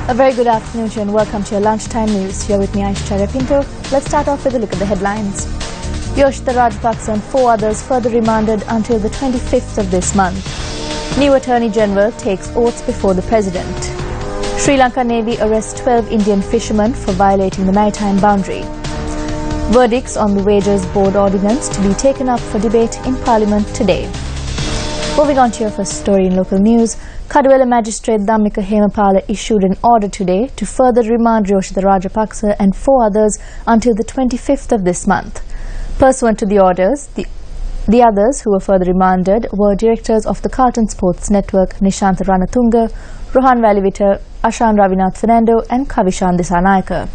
A very good afternoon to you and welcome to your lunchtime news. Here with me, Aisha Pinto. Let's start off with a look at the headlines. Yoshitha Rajapaksa and 4 others further remanded until the 25th of this month. New Attorney General takes oaths before the President. Sri Lanka Navy arrests 12 Indian fishermen for violating the maritime boundary. Verdicts on the Wages Board ordinance to be taken up for debate in Parliament today. Moving on to your first story in local news, Kaduwela Magistrate Dhammika Hemapala issued an order today to further remand Yoshitha Rajapaksa and 4 others until the 25th of this month. Pursuant to the orders, the others who were further remanded were directors of the Carlton Sports Network Nishantha Ranatunga, Rohan Valivita, Ashan Ravinath Fernando and Kavishan Disanayaka.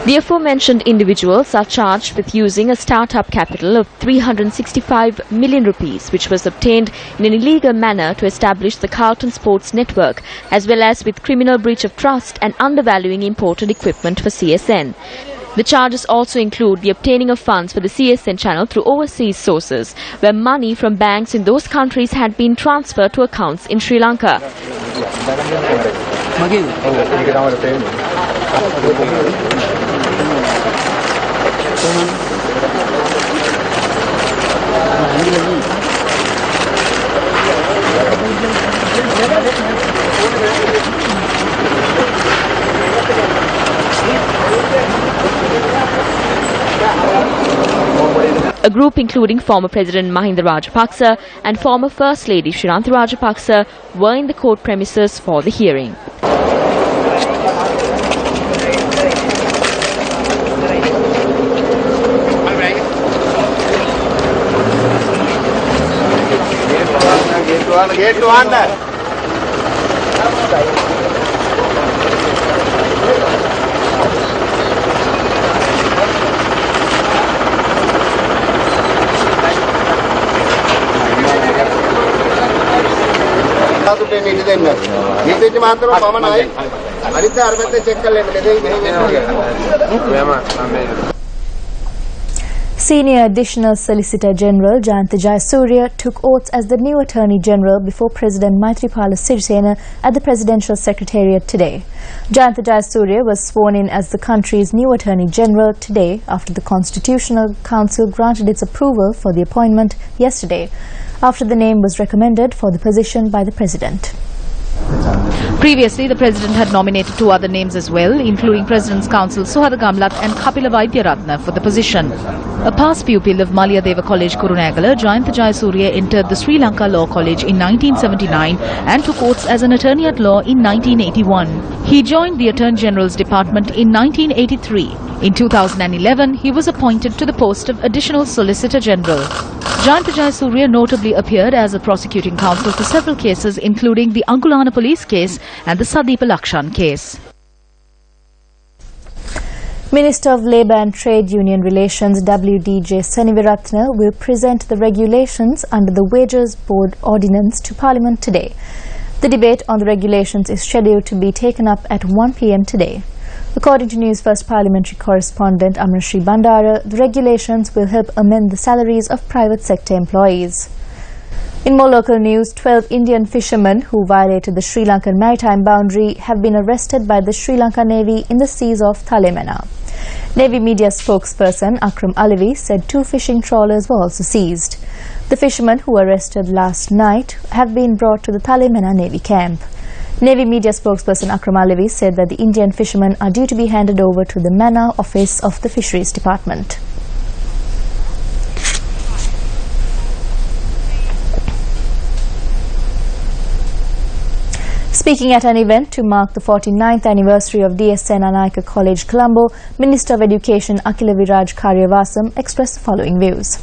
The aforementioned individuals are charged with using a start-up capital of 365 million rupees, which was obtained in an illegal manner to establish the Carlton Sports Network, as well as with criminal breach of trust and undervaluing imported equipment for CSN. The charges also include the obtaining of funds for the CSN channel through overseas sources, where money from banks in those countries had been transferred to accounts in Sri Lanka. A group including former President Mahinda Rajapaksa and former First Lady Shirantha Rajapaksa were in the court premises for the hearing. Senior Additional Solicitor General Jayantha Jayasuriya took oaths as the new Attorney General before President Maithripala Sirisena at the Presidential Secretariat today. Jayantha Jayasuriya was sworn in as the country's new Attorney General today after the Constitutional Council granted its approval for the appointment yesterday, after the name was recommended for the position by the President. Previously, the President had nominated 2 other names as well, including President's Counsel Suhada Gamlat and Kapila Vaidyaratna for the position. A past pupil of Maliyadeva College, Kurunegala, Jayantha Jayasuriya entered the Sri Lanka Law College in 1979 and took oaths as an attorney at law in 1981. He joined the Attorney General's Department in 1983. In 2011, he was appointed to the post of Additional Solicitor General. Jayantha Jayasuriya notably appeared as a prosecuting counsel for several cases, including the Angulana police case and the Sadeepa Lakshan case. Minister of Labour and Trade Union Relations WDJ Seniviratna will present the regulations under the Wages Board ordinance to Parliament today. The debate on the regulations is scheduled to be taken up at 1 p.m. today. According to Newsfirst parliamentary correspondent Amarashri Bandara, the regulations will help amend the salaries of private sector employees. In more local news, 12 Indian fishermen who violated the Sri Lankan maritime boundary have been arrested by the Sri Lanka Navy in the seas of Thalemena. Navy media spokesperson Akram Alivi said 2 fishing trawlers were also seized. The fishermen who were arrested last night have been brought to the Thalemena Navy camp. Navy media spokesperson Akram Alivi said that the Indian fishermen are due to be handed over to the Manor office of the Fisheries Department. Speaking at an event to mark the 49th anniversary of DSN Anayaka College, Colombo, Minister of Education Akila Viraj Karyavasam expressed the following views.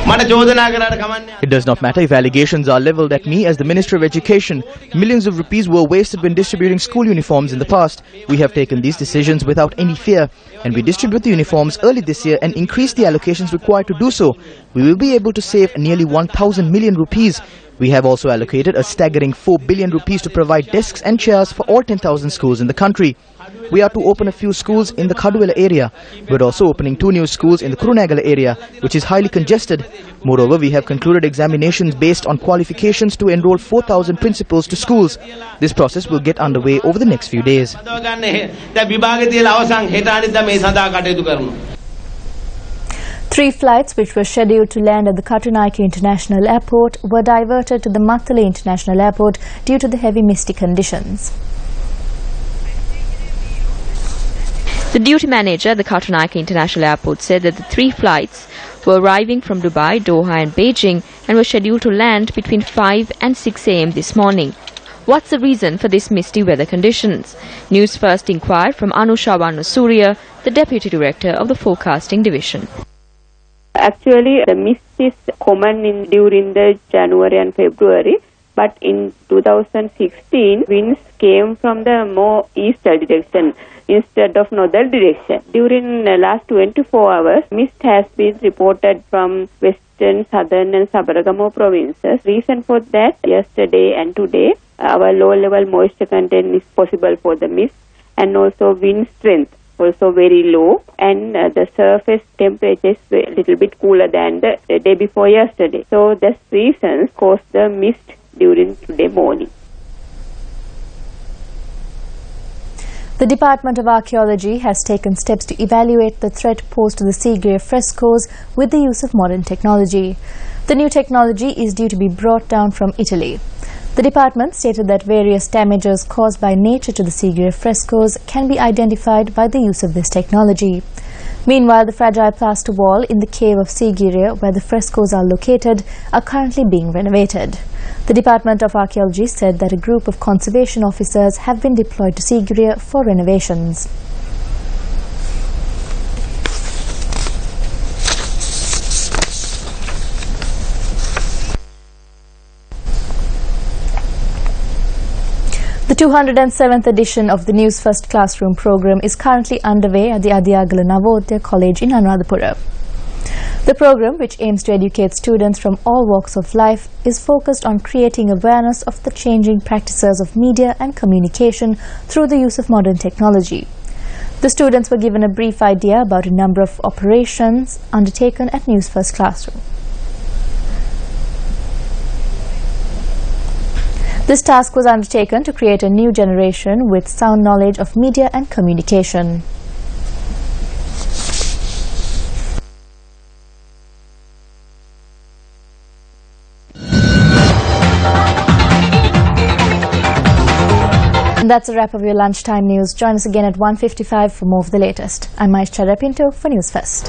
It does not matter if allegations are levelled at me as the Minister of Education. Millions of rupees were wasted when distributing school uniforms in the past. We have taken these decisions without any fear, and we distribute the uniforms early this year and increase the allocations required to do so. We will be able to save nearly 1,000 million rupees. We have also allocated a staggering 4 billion rupees to provide desks and chairs for all 10,000 schools in the country. We are to open a few schools in the Kaduwela area. We're also opening 2 new schools in the Kurunegala area, which is highly congested. Moreover, we have concluded examinations based on qualifications to enroll 4,000 principals to schools. This process will get underway over the next few days. 3 flights which were scheduled to land at the Katunaike International Airport were diverted to the Mattala International Airport due to the heavy misty conditions. The duty manager at the Katunaike International Airport said that the 3 flights were arriving from Dubai, Doha and Beijing and were scheduled to land between 5 and 6 a.m. this morning. What's the reason for this misty weather conditions? News First inquired from Anusha Surya, the Deputy Director of the Forecasting Division. Actually, the mist is common during the January and February, but in 2016, winds came from the more easterly direction instead of northern direction. During the last 24 hours, mist has been reported from western, southern and Sabaragamo provinces. Reason for that, yesterday and today, our low-level moisture content is possible for the mist, and also wind strength also very low, and the surface temperature is a little bit cooler than the day before yesterday. So this reasons caused the mist during today morning. The Department of Archaeology has taken steps to evaluate the threat posed to the Sigiriya frescoes with the use of modern technology. The new technology is due to be brought down from Italy. The department stated that various damages caused by nature to the Sigiriya frescoes can be identified by the use of this technology. Meanwhile, the fragile plaster wall in the cave of Sigiriya, where the frescoes are located, are currently being renovated. The Department of Archaeology said that a group of conservation officers have been deployed to Sigiriya for renovations. The 207th edition of the Newsfirst classroom program is currently underway at the Adiyagala Navodaya College in Anuradhapura. The program, which aims to educate students from all walks of life, is focused on creating awareness of the changing practices of media and communication through the use of modern technology. The students were given a brief idea about a number of operations undertaken at Newsfirst classroom. This task was undertaken to create a new generation with sound knowledge of media and communication. And that's a wrap of your lunchtime news. Join us again at 1:55 for more of the latest. I'm Maisha Pinto for News First.